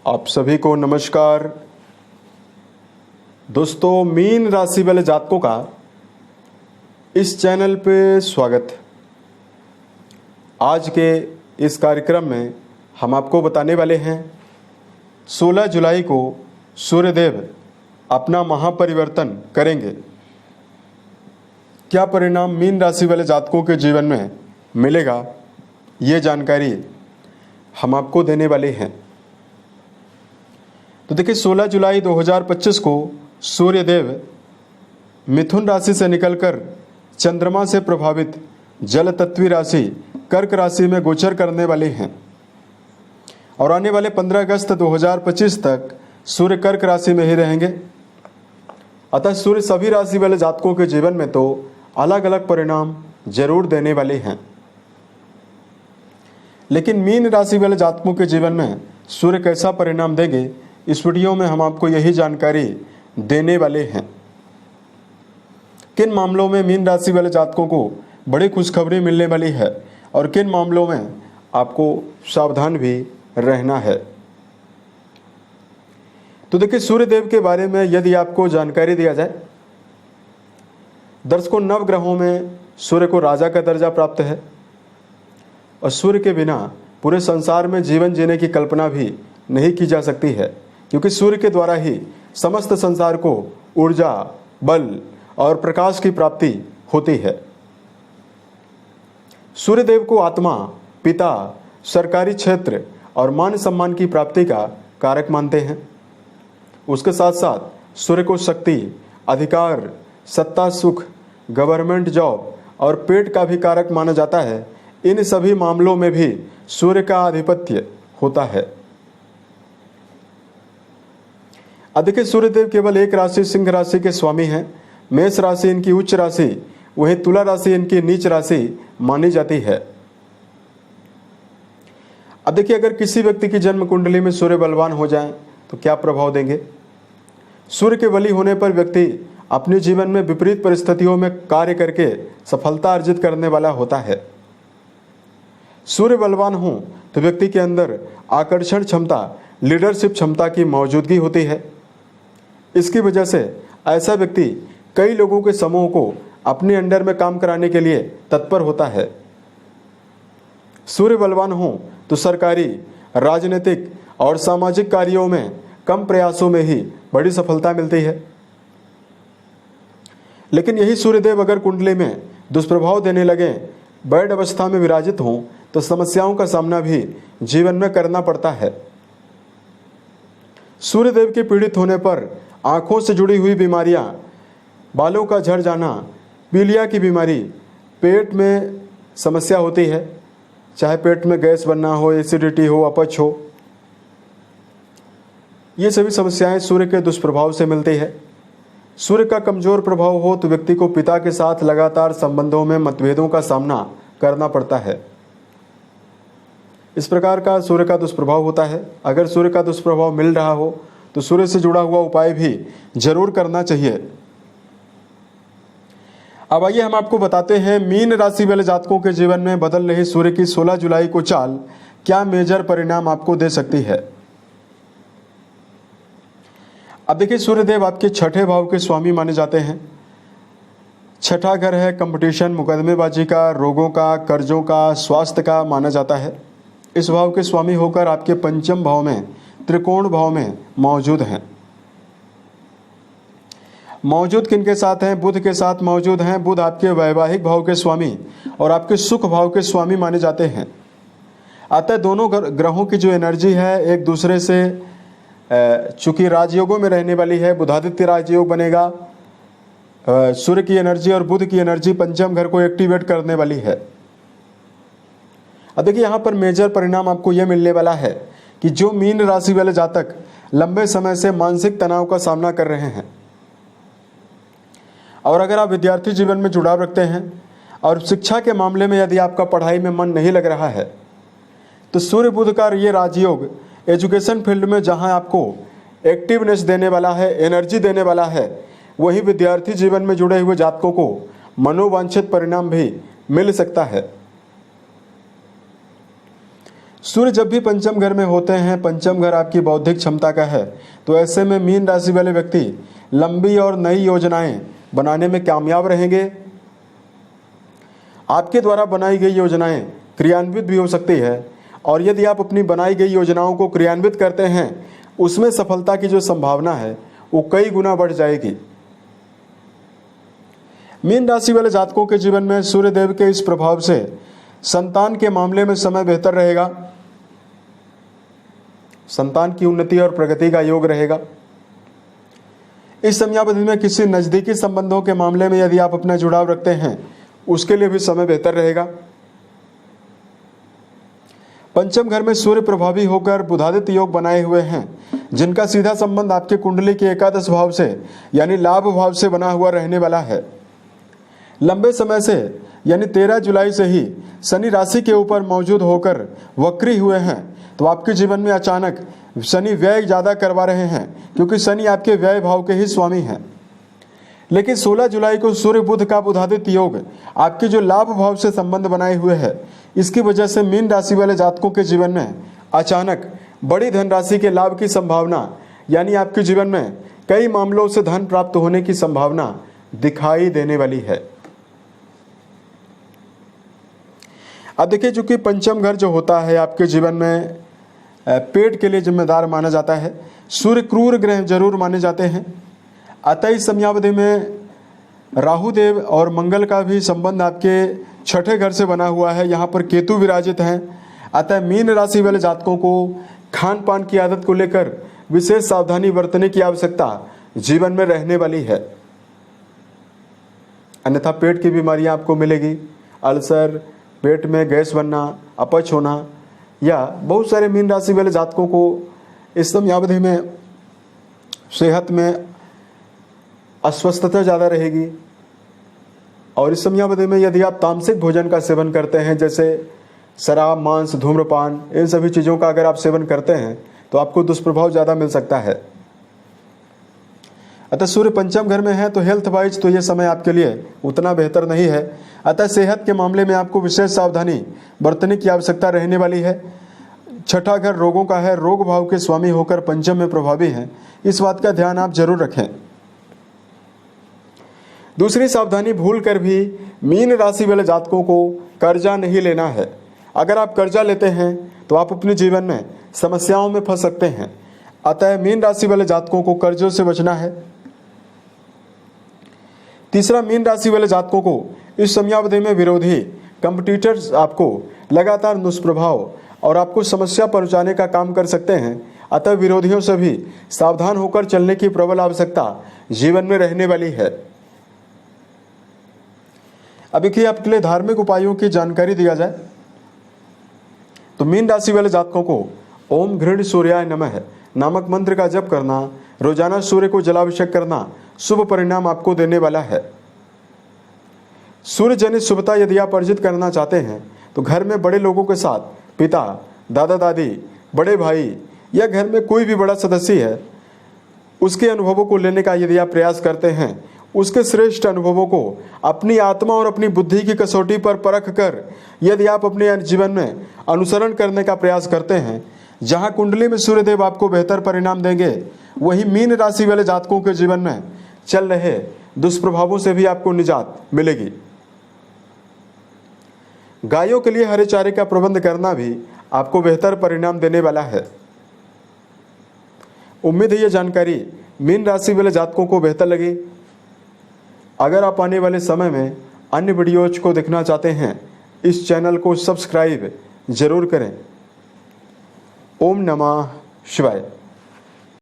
आप सभी को नमस्कार। दोस्तों, मीन राशि वाले जातकों का इस चैनल पे स्वागत। आज के इस कार्यक्रम में हम आपको बताने वाले हैं 16 जुलाई को सूर्यदेव अपना महापरिवर्तन करेंगे। क्या परिणाम मीन राशि वाले जातकों के जीवन में मिलेगा, ये जानकारी हम आपको देने वाले हैं। तो देखिए, 16 जुलाई 2025 को सूर्यदेव मिथुन राशि से निकलकर चंद्रमा से प्रभावित जल तत्वी राशि कर्क राशि में गोचर करने वाले हैं और आने वाले 15 अगस्त 2025 तक सूर्य कर्क राशि में ही रहेंगे। अतः सूर्य सभी राशि वाले जातकों के जीवन में तो अलग अलग परिणाम जरूर देने वाले हैं, लेकिन मीन राशि वाले जातकों के जीवन में सूर्य कैसा परिणाम देंगे, इस वीडियो में हम आपको यही जानकारी देने वाले हैं। किन मामलों में मीन राशि वाले जातकों को बड़ी खुशखबरी मिलने वाली है और किन मामलों में आपको सावधान भी रहना है। तो देखिए, सूर्यदेव के बारे में यदि आपको जानकारी दिया जाए, दर्शकों, नवग्रहों में सूर्य को राजा का दर्जा प्राप्त है और सूर्य के बिना पूरे संसार में जीवन जीने की कल्पना भी नहीं की जा सकती है, क्योंकि सूर्य के द्वारा ही समस्त संसार को ऊर्जा, बल और प्रकाश की प्राप्ति होती है। सूर्यदेव को आत्मा, पिता, सरकारी क्षेत्र और मान सम्मान की प्राप्ति का कारक मानते हैं। उसके साथ साथ सूर्य को शक्ति, अधिकार, सत्ता, सुख, गवर्नमेंट जॉब और पेट का भी कारक माना जाता है। इन सभी मामलों में भी सूर्य का आधिपत्य होता है। देखिए, सूर्यदेव केवल एक राशि सिंह राशि के स्वामी हैं। मेष राशि इनकी उच्च राशि, वहीं तुला राशि इनकी नीच राशि मानी जाती है। अब देखिए, अगर किसी व्यक्ति की जन्म कुंडली में सूर्य बलवान हो जाए तो क्या प्रभाव देंगे। सूर्य के बली होने पर व्यक्ति अपने जीवन में विपरीत परिस्थितियों में कार्य करके सफलता अर्जित करने वाला होता है। सूर्य बलवान हो तो व्यक्ति के अंदर आकर्षण क्षमता, लीडरशिप क्षमता की मौजूदगी होती है। इसकी वजह से ऐसा व्यक्ति कई लोगों के समूह को अपने अंडर में काम कराने के लिए तत्पर होता है। सूर्य बलवान हो तो सरकारी, राजनीतिक और सामाजिक कार्यों में कम प्रयासों में ही बड़ी सफलता मिलती है। लेकिन यही सूर्यदेव अगर कुंडली में दुष्प्रभाव देने लगे, बैड अवस्था में विराजित हों, तो समस्याओं का सामना भी जीवन में करना पड़ता है। सूर्यदेव के पीड़ित होने पर आंखों से जुड़ी हुई बीमारियां, बालों का झड़ जाना, पीलिया की बीमारी, पेट में समस्या होती है, चाहे पेट में गैस बनना हो, एसिडिटी हो, अपच हो, ये सभी समस्याएं सूर्य के दुष्प्रभाव से मिलती है। सूर्य का कमजोर प्रभाव हो तो व्यक्ति को पिता के साथ लगातार संबंधों में मतभेदों का सामना करना पड़ता है। इस प्रकार का सूर्य का दुष्प्रभाव होता है। अगर सूर्य का दुष्प्रभाव मिल रहा हो तो सूर्य से जुड़ा हुआ उपाय भी जरूर करना चाहिए। अब आइए हम आपको बताते हैं मीन राशि वाले जातकों के जीवन में बदल रही सूर्य की 16 जुलाई को चाल क्या मेजर परिणाम आपको दे सकती है। अब देखिए, सूर्यदेव आपके छठे भाव के स्वामी माने जाते हैं। छठा घर है कंपटीशन, मुकदमेबाजी का, रोगों का, कर्जों का, स्वास्थ्य का माना जाता है। इस भाव के स्वामी होकर आपके पंचम भाव में, त्रिकोण भाव में मौजूद हैं। मौजूद किनके साथ हैं? बुध के साथ मौजूद हैं। बुध आपके वैवाहिक भाव के स्वामी और आपके सुख भाव के स्वामी माने जाते हैं। अतः दोनों ग्रहों की जो एनर्जी है एक दूसरे से, चूंकि राजयोगों में रहने वाली है, बुधादित्य राजयोग बनेगा। सूर्य की एनर्जी और बुध की एनर्जी पंचम घर को एक्टिवेट करने वाली है। अब देखिए, यहाँ पर मेजर परिणाम आपको यह मिलने वाला है कि जो मीन राशि वाले जातक लंबे समय से मानसिक तनाव का सामना कर रहे हैं और अगर आप विद्यार्थी जीवन में जुड़ाव रखते हैं और शिक्षा के मामले में यदि आपका पढ़ाई में मन नहीं लग रहा है, तो सूर्य बुध का ये राजयोग एजुकेशन फील्ड में जहां आपको एक्टिवनेस देने वाला है, एनर्जी देने वाला है, वही विद्यार्थी जीवन में जुड़े हुए जातकों को मनोवांछित परिणाम भी मिल सकता है। सूर्य जब भी पंचम घर में होते हैं, पंचम घर आपकी बौद्धिक क्षमता का है, तो ऐसे में मीन राशि वाले व्यक्ति लंबी और नई योजनाएं बनाने में कामयाब रहेंगे। आपके द्वारा बनाई गई योजनाएं क्रियान्वित भी हो सकती है, और यदि आप अपनी बनाई गई योजनाओं को क्रियान्वित करते हैं, उसमें सफलता की जो संभावना है वो कई गुना बढ़ जाएगी। मीन राशि वाले जातकों के जीवन में सूर्य देव के इस प्रभाव से संतान के मामले में समय बेहतर रहेगा, संतान की उन्नति और प्रगति का योग रहेगा। इस समयावधि में किसी नजदीकी संबंधों के मामले में यदि आप अपना जुड़ाव रखते हैं, उसके लिए भी समय बेहतर रहेगा। पंचम घर में सूर्य प्रभावी होकर बुधादित्य योग बनाए हुए हैं, जिनका सीधा संबंध आपके कुंडली के एकादश भाव से यानी लाभ भाव से बना हुआ रहने वाला है। लंबे समय से यानी 13 जुलाई से ही शनि राशि के ऊपर मौजूद होकर वक्री हुए हैं, तो आपके जीवन में अचानक शनि व्यय ज़्यादा करवा रहे हैं, क्योंकि शनि आपके व्यय भाव के ही स्वामी हैं। लेकिन 16 जुलाई को सूर्य बुध का बुधादित्य योग आपके जो लाभ भाव से संबंध बनाए हुए है, इसकी वजह से मीन राशि वाले जातकों के जीवन में अचानक बड़ी धनराशि के लाभ की संभावना, यानी आपके जीवन में कई मामलों से धन प्राप्त होने की संभावना दिखाई देने वाली है। अब देखिए, चूंकि पंचम घर जो होता है आपके जीवन में पेट के लिए जिम्मेदार माना जाता है, सूर्य क्रूर ग्रह जरूर माने जाते हैं, अतः इस समयावधि में राहु देव और मंगल का भी संबंध आपके छठे घर से बना हुआ है, यहाँ पर केतु विराजित हैं। अतः मीन राशि वाले जातकों को खान पान की आदत को लेकर विशेष सावधानी बरतने की आवश्यकता जीवन में रहने वाली है, अन्यथा पेट की बीमारियां आपको मिलेगी। अल्सर, पेट में गैस बनना, अपच होना, या बहुत सारे मीन राशि वाले जातकों को इस समयावधि में सेहत में अस्वस्थता ज़्यादा रहेगी। और इस समयावधि में यदि आप तामसिक भोजन का सेवन करते हैं, जैसे शराब, मांस, धूम्रपान, इन सभी चीज़ों का अगर आप सेवन करते हैं, तो आपको दुष्प्रभाव ज़्यादा मिल सकता है। अतः सूर्य पंचम घर में है तो हेल्थ वाइज तो ये समय आपके लिए उतना बेहतर नहीं है। अतः सेहत के मामले में आपको विशेष सावधानी बरतने की आवश्यकता रहने वाली है। छठा घर रोगों का है, रोग भाव के स्वामी होकर पंचम में प्रभावी है, इस बात का ध्यान आप जरूर रखें। दूसरी सावधानी, भूल कर भी मीन राशि वाले जातकों को कर्जा नहीं लेना है। अगर आप कर्जा लेते हैं तो आप अपने जीवन में समस्याओं में फंस सकते हैं, अतः मीन राशि वाले जातकों को कर्जों से बचना है। तीसरा, मीन राशि वाले जातकों को इस समयावधि में विरोधी कंपटीटर्स आपको लगातार दुष्प्रभाव और आपको समस्या पहुंचाने का काम कर सकते हैं, अतः विरोधियों से भी सावधान होकर चलने की प्रबल आवश्यकता जीवन में रहने वाली है। अब देखिए, आपके लिए धार्मिक उपायों की जानकारी दिया जाए तो मीन राशि वाले जातकों को ओम घृण सूर्याय नमः नामक मंत्र का जप करना, रोजाना सूर्य को जलाभिषेक करना शुभ परिणाम आपको देने वाला है। सूर्य जनित शुभता यदि आप अर्जित करना चाहते हैं तो घर में बड़े लोगों के साथ, पिता, दादा दादी, बड़े भाई या घर में कोई भी बड़ा सदस्य है, उसके अनुभवों को लेने का यदि आप प्रयास करते हैं, उसके श्रेष्ठ अनुभवों को अपनी आत्मा और अपनी बुद्धि की कसौटी पर परख कर यदि आप अपने जीवन में अनुसरण करने का प्रयास करते हैं, जहां कुंडली में सूर्यदेव आपको बेहतर परिणाम देंगे, वही मीन राशि वाले जातकों के जीवन में चल रहे दुष्प्रभावों से भी आपको निजात मिलेगी। गायों के लिए हरे चारे का प्रबंध करना भी आपको बेहतर परिणाम देने वाला है। उम्मीद है ये जानकारी मीन राशि वाले जातकों को बेहतर लगी। अगर आप आने वाले समय में अन्य वीडियोज को देखना चाहते हैं, इस चैनल को सब्सक्राइब जरूर करें। ओम नमः शिवाय।